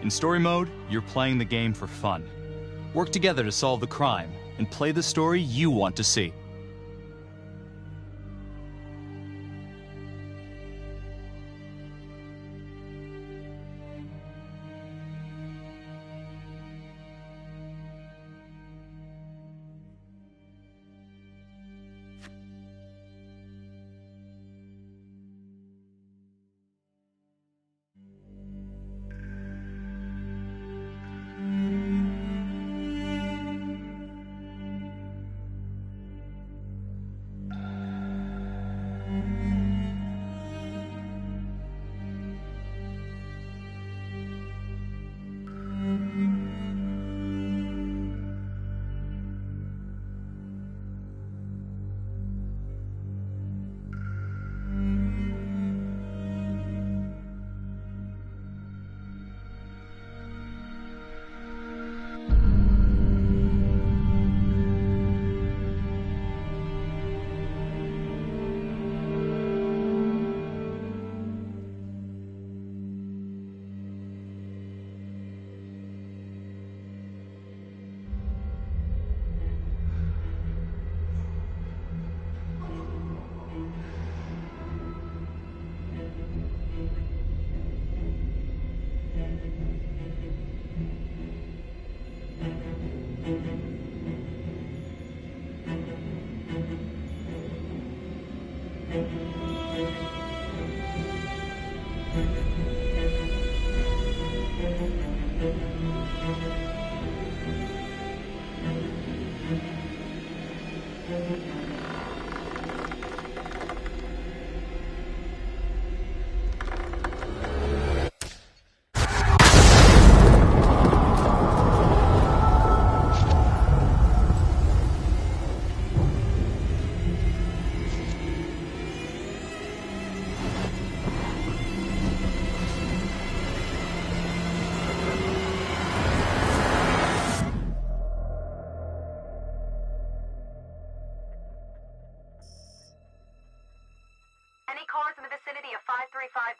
In story mode, you're playing the game for fun. Work together to solve the crime and play the story you want to see.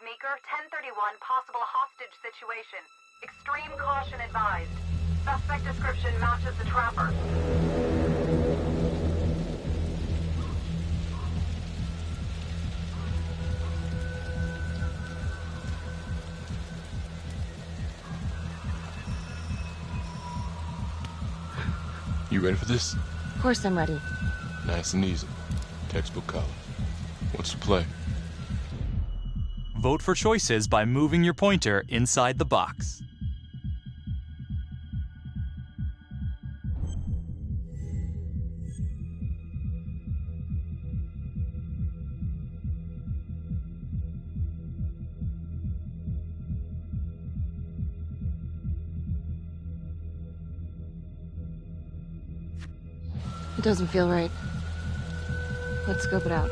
Meeker, 1031, possible hostage situation. Extreme caution advised. Suspect description matches the trapper. You ready for this? Of course I'm ready. Nice and easy. Textbook colors. What's the play? Vote for choices by moving your pointer inside the box. It doesn't feel right. Let's scope it out.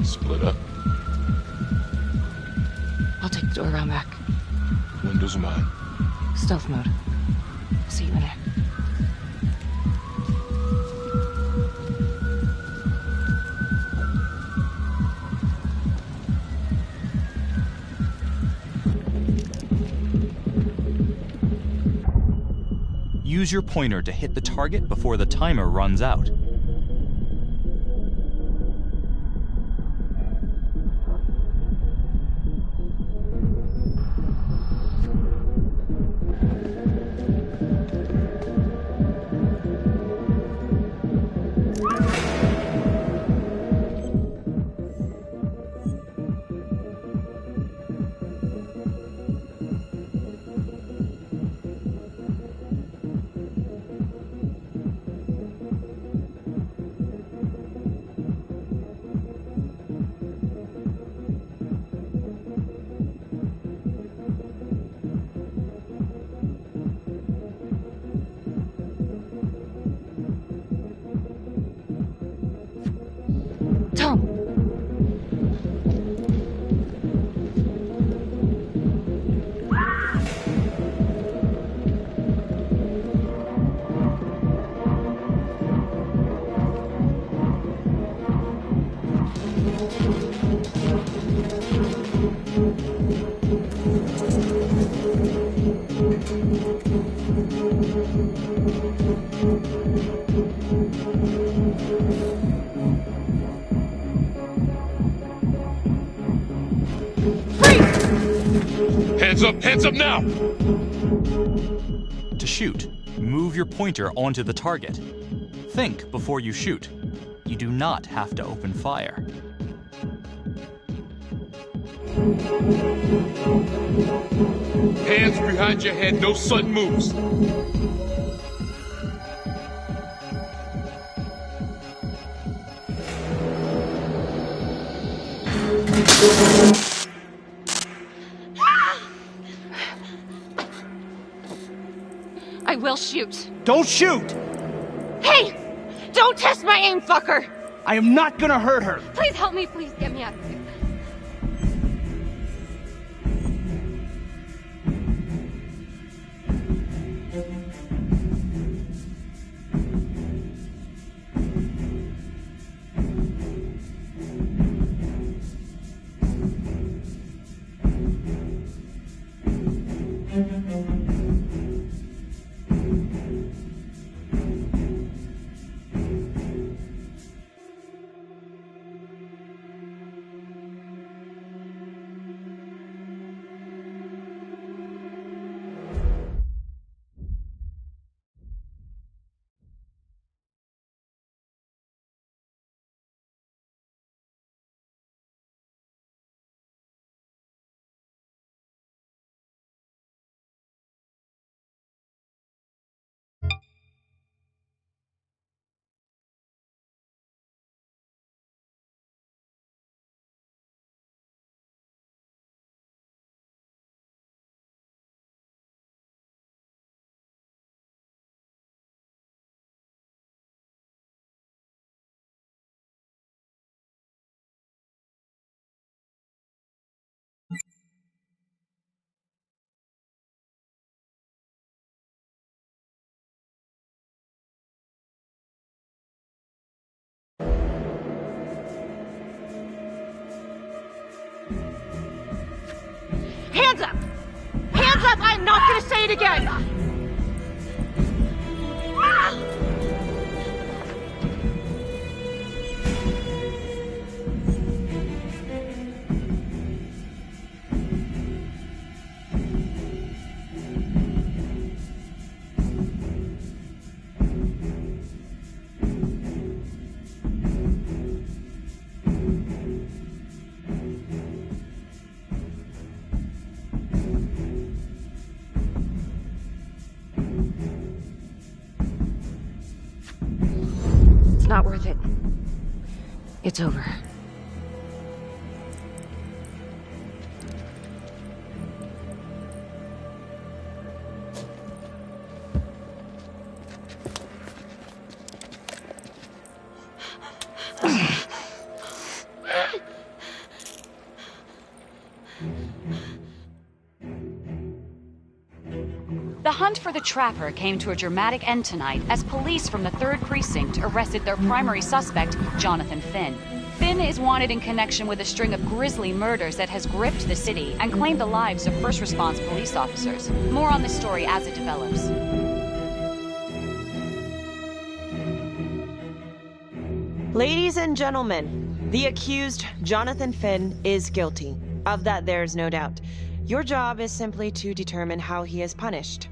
Split up. I'll take the door around back. Windows mine. Stealth mode. I'll see you in there. Use your pointer to hit the target before the timer runs out. Hands up now! To shoot, move your pointer onto the target. Think before you shoot. You do not have to open fire. Hands behind your head, no sudden moves. I will shoot. Don't shoot! Hey! Don't test my aim, fucker! I am not gonna hurt her! Please help me, please get me out of here. Hands up! Hands up! I'm not gonna say it again! Not worth it. It's over. The hunt for the Trapper came to a dramatic end tonight as police from the 3rd Precinct arrested their primary suspect, Jonathan Finn. Finn is wanted in connection with a string of grisly murders that has gripped the city and claimed the lives of first response police officers. More on this story as it develops. Ladies and gentlemen, the accused, Jonathan Finn, is guilty. Of that there's no doubt. Your job is simply to determine how he is punished.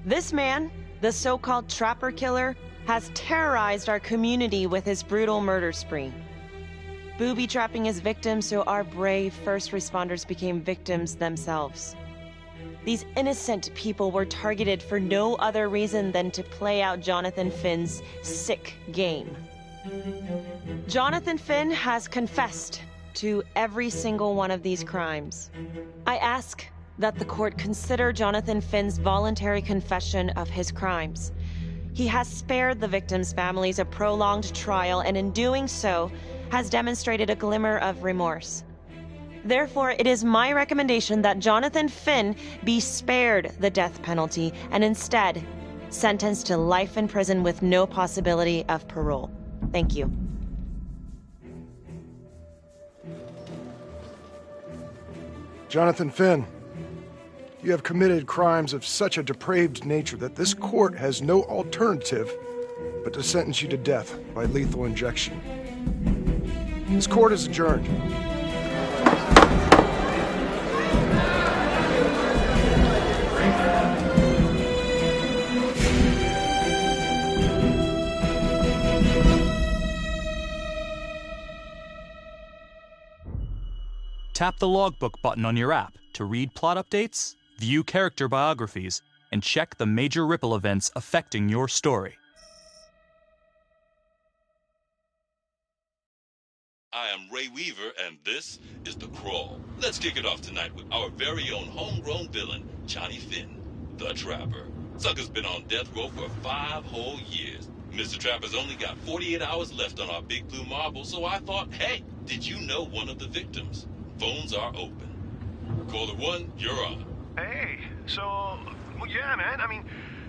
This man, the so-called Trapper Killer, has terrorized our community with his brutal murder spree. Booby-trapping his victims so our brave first responders became victims themselves. These innocent people were targeted for no other reason than to play out Jonathan Finn's sick game. Jonathan Finn has confessed to every single one of these crimes. I ask that the court consider Jonathan Finn's voluntary confession of his crimes. He has spared the victims' families a prolonged trial, and in doing so, has demonstrated a glimmer of remorse. Therefore, it is my recommendation that Jonathan Finn be spared the death penalty and instead sentenced to life in prison with no possibility of parole. Thank you. Jonathan Finn, you have committed crimes of such a depraved nature that this court has no alternative but to sentence you to death by lethal injection. This court is adjourned. Tap the logbook button on your app to read plot updates, view character biographies, and check the major ripple events affecting your story. I am Ray Weaver, and this is The Crawl. Let's kick it off tonight with our very own homegrown villain, Johnny Finn, the Trapper. Sucker's been on death row for 5 whole years. Mr. Trapper's only got 48 hours left on our big blue marble, so I thought, hey, did you know one of the victims? Phones are open. Caller 1, you're on. Hey, so, well, yeah, man, I mean,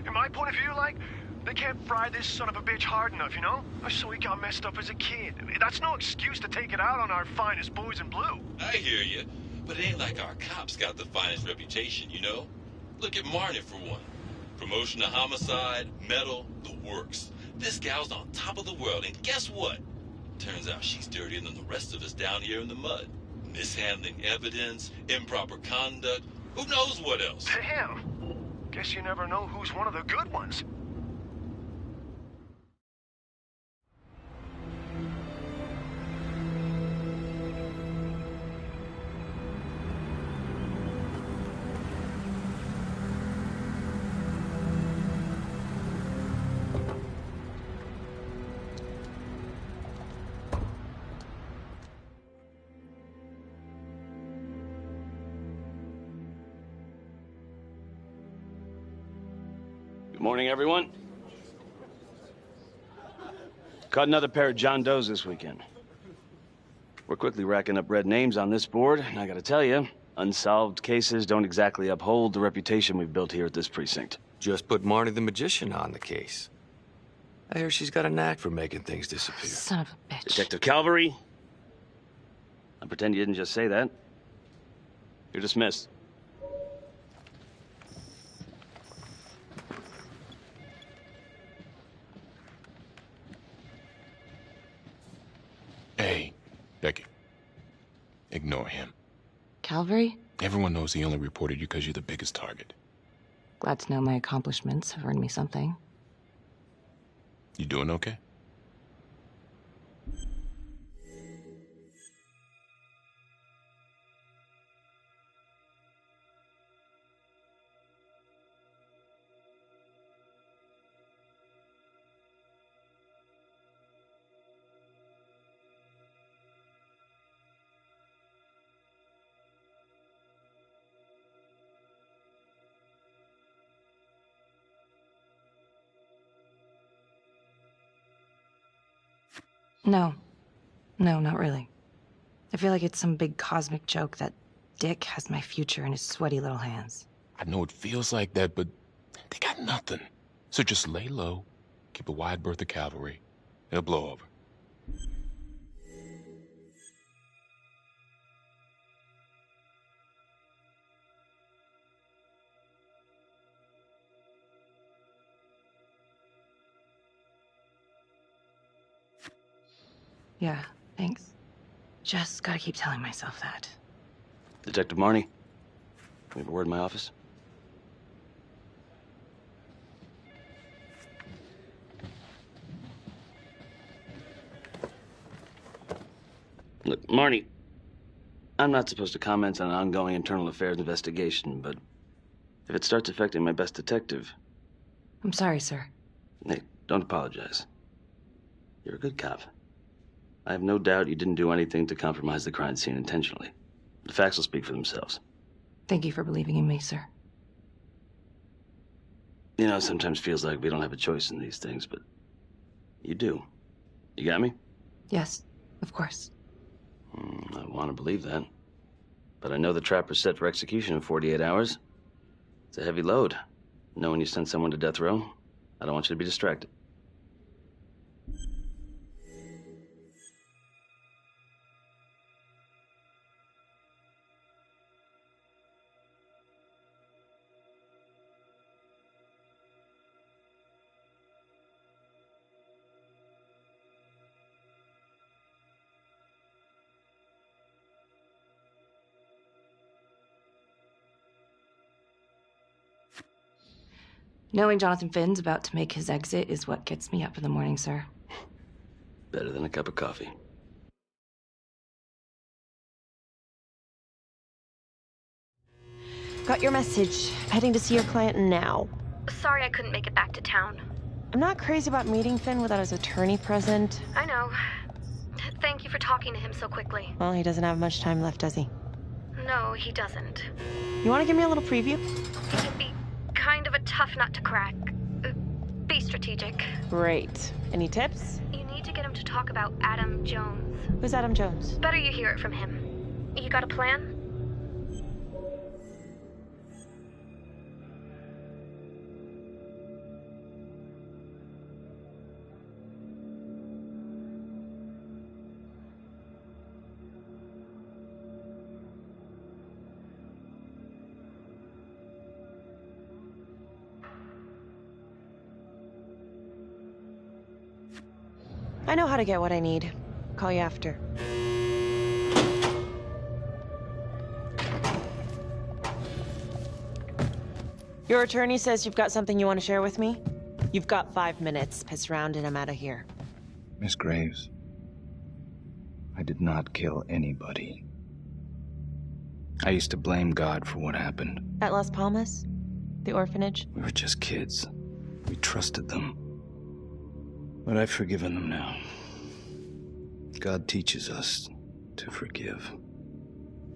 in my point of view, like, they can't fry this son of a bitch hard enough, you know? So he got messed up as a kid. That's no excuse to take it out on our finest boys in blue. I hear you, but it ain't like our cops got the finest reputation, you know? Look at Marnie, for one. Promotion to homicide, medal, the works. This gal's on top of the world, and guess what? Turns out she's dirtier than the rest of us down here in the mud. Mishandling evidence, improper conduct, who knows what else? Damn. Guess you never know who's one of the good ones. Good morning, everyone. Caught another pair of John Does this weekend. We're quickly racking up red names on this board, and I gotta tell you, unsolved cases don't exactly uphold the reputation we've built here at this precinct. Just put Marnie the Magician on the case. I hear she's got a knack for making things disappear. Son of a bitch. Detective Calvary, I pretend you didn't just say that. You're dismissed. Hey, Becky. Ignore him. Calvary? Everyone knows he only reported you because you're the biggest target. Glad to know my accomplishments have earned me something. You doing okay? No. No, not really. I feel like it's some big cosmic joke that Dick has my future in his sweaty little hands. I know it feels like that, but they got nothing. So just lay low, keep a wide berth of cavalry. It'll blow over. Yeah, thanks. Just gotta keep telling myself that. Detective Marnie, we have a word in my office. Look, Marnie, I'm not supposed to comment on an ongoing internal affairs investigation, but if it starts affecting my best detective... I'm sorry, sir. Hey, don't apologize. You're a good cop. I have no doubt you didn't do anything to compromise the crime scene intentionally. The facts will speak for themselves. Thank you for believing in me, sir. You know, it sometimes feels like we don't have a choice in these things, but you do. You got me? Yes, of course. I want to believe that. But I know the trapper's set for execution in 48 hours. It's a heavy load. Knowing you sent someone to death row, I don't want you to be distracted. Knowing Jonathan Finn's about to make his exit is what gets me up in the morning, sir. Better than a cup of coffee. Got your message. Heading to see your client now. Sorry I couldn't make it back to town. I'm not crazy about meeting Finn without his attorney present. I know. Thank you for talking to him so quickly. Well, he doesn't have much time left, does he? No, he doesn't. You want to give me a little preview? It can be kind of a tough nut to crack. Be strategic. Great. Any tips? You need to get him to talk about Adam Jones. Who's Adam Jones? Better you hear it from him. You got a plan? I know how to get what I need. Call you after. Your attorney says you've got something you want to share with me? You've got 5 minutes. Piss around and I'm out of here. Miss Graves, I did not kill anybody. I used to blame God for what happened. At Las Palmas? The orphanage? We were just kids. We trusted them. But I've forgiven them now. God teaches us to forgive.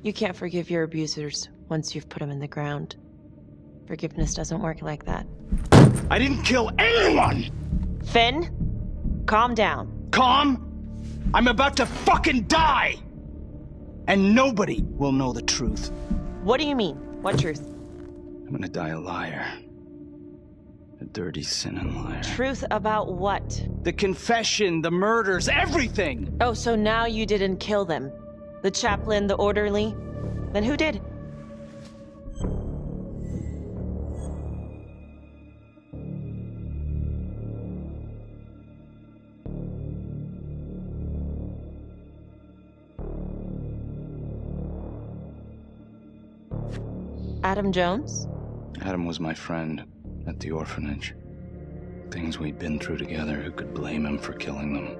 You can't forgive your abusers once you've put them in the ground. Forgiveness doesn't work like that. I didn't kill anyone! Finn, calm down. Calm? I'm about to fucking die! And nobody will know the truth. What do you mean? What truth? I'm gonna die a liar. A dirty, sinning liar. Truth about what? The confession, the murders, everything! Oh, so now you didn't kill them? The chaplain, the orderly? Then who did? Adam Jones? Adam was my friend at the orphanage. Things we'd been through together, who could blame him for killing them?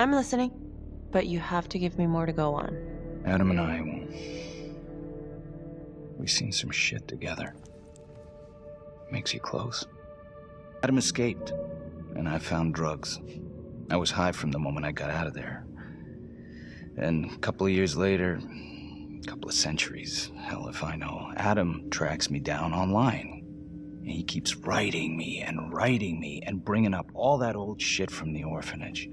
I'm listening, but you have to give me more to go on. Adam and I, we've seen some shit together. Makes you close. Adam escaped, and I found drugs. I was high from the moment I got out of there. And a couple of years later, a couple of centuries, hell if I know, Adam tracks me down online. And he keeps writing me and bringing up all that old shit from the orphanage.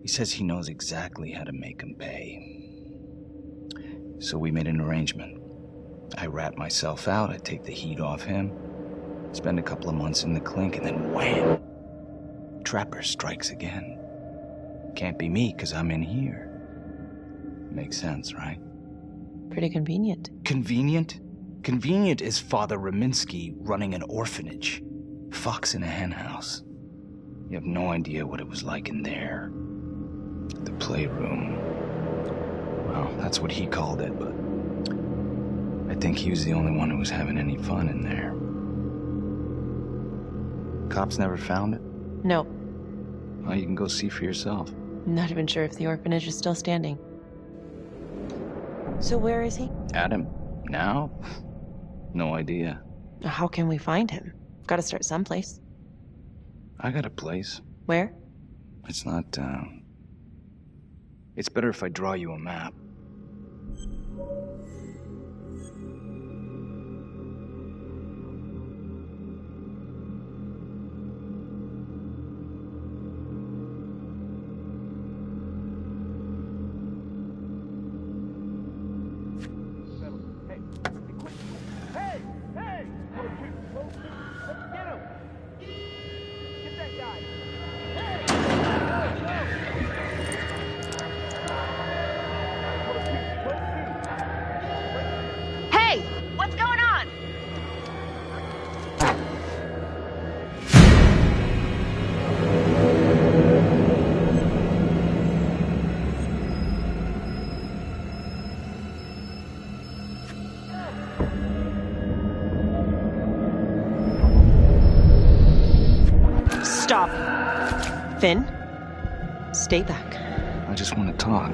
He says he knows exactly how to make him pay. So we made an arrangement. I rat myself out, I take the heat off him, spend a couple of months in the clink, and then wham! Trapper strikes again. Can't be me, 'cause I'm in here. Makes sense, right? Pretty convenient. Convenient? Convenient is Father Raminsky running an orphanage. Fox in a henhouse. You have no idea what it was like in there. The playroom. Well, that's what he called it, but I think he was the only one who was having any fun in there. Cops never found it? No. Well, you can go see for yourself. I'm not even sure if the orphanage is still standing. So where is he? Adam? Now? No idea. How can we find him? Gotta start someplace. I got a place. Where? It's not, It's better if I draw you a map. Stop. Finn, stay back. I just want to talk.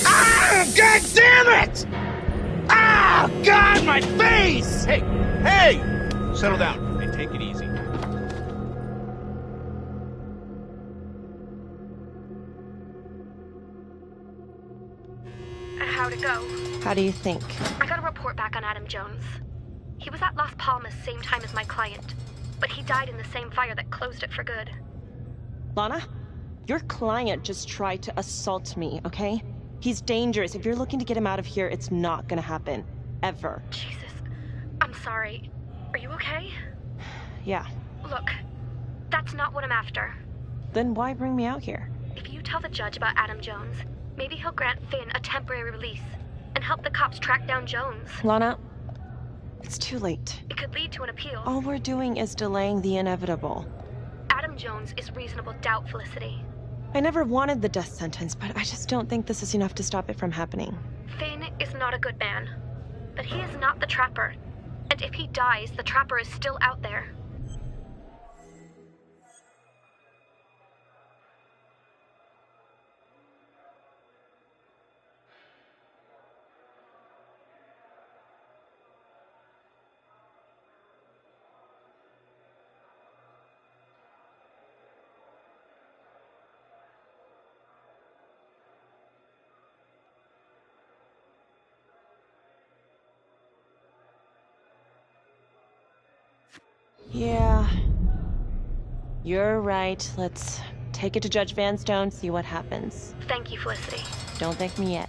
Ah! God damn it! Ah! God, my face! Hey! Hey! Settle down and take it easy. How'd it go? How do you think? I got a report back on Adam Jones. He was at Las Palmas same time as my client, but he died in the same fire that closed it for good. Lana, your client just tried to assault me, okay? He's dangerous. If you're looking to get him out of here, it's not gonna happen. Ever. Jesus. I'm sorry. Are you okay? Yeah. Look, that's not what I'm after. Then why bring me out here? If you tell the judge about Adam Jones, maybe he'll grant Finn a temporary release and help the cops track down Jones. Lana, it's too late. It could lead to an appeal. All we're doing is delaying the inevitable. Adam Jones is reasonable doubt, Felicity. I never wanted the death sentence, but I just don't think this is enough to stop it from happening. Finn is not a good man, but he is not the Trapper. And if he dies, the Trapper is still out there. Yeah. You're right. Let's take it to Judge Vanstone, see what happens. Thank you, Felicity. Don't thank me yet.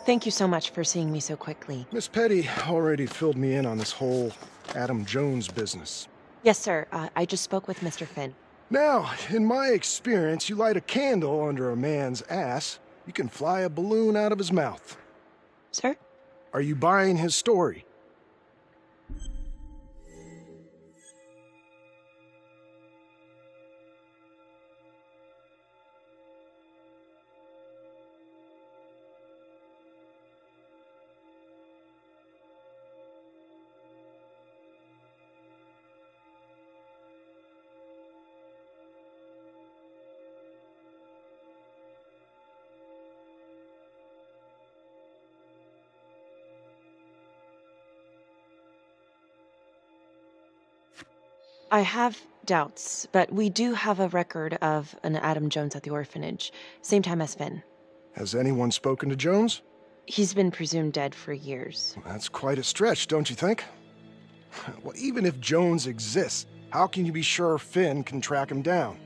Thank you so much for seeing me so quickly. Miss Petty already filled me in on this whole Adam Jones business. Yes, sir. I just spoke with Mr. Finn. Now, in my experience, you light a candle under a man's ass, you can fly a balloon out of his mouth. Sir? Are you buying his story? I have doubts, but we do have a record of an Adam Jones at the orphanage, same time as Finn. Has anyone spoken to Jones? He's been presumed dead for years. That's quite a stretch, don't you think? Well, even if Jones exists, how can you be sure Finn can track him down?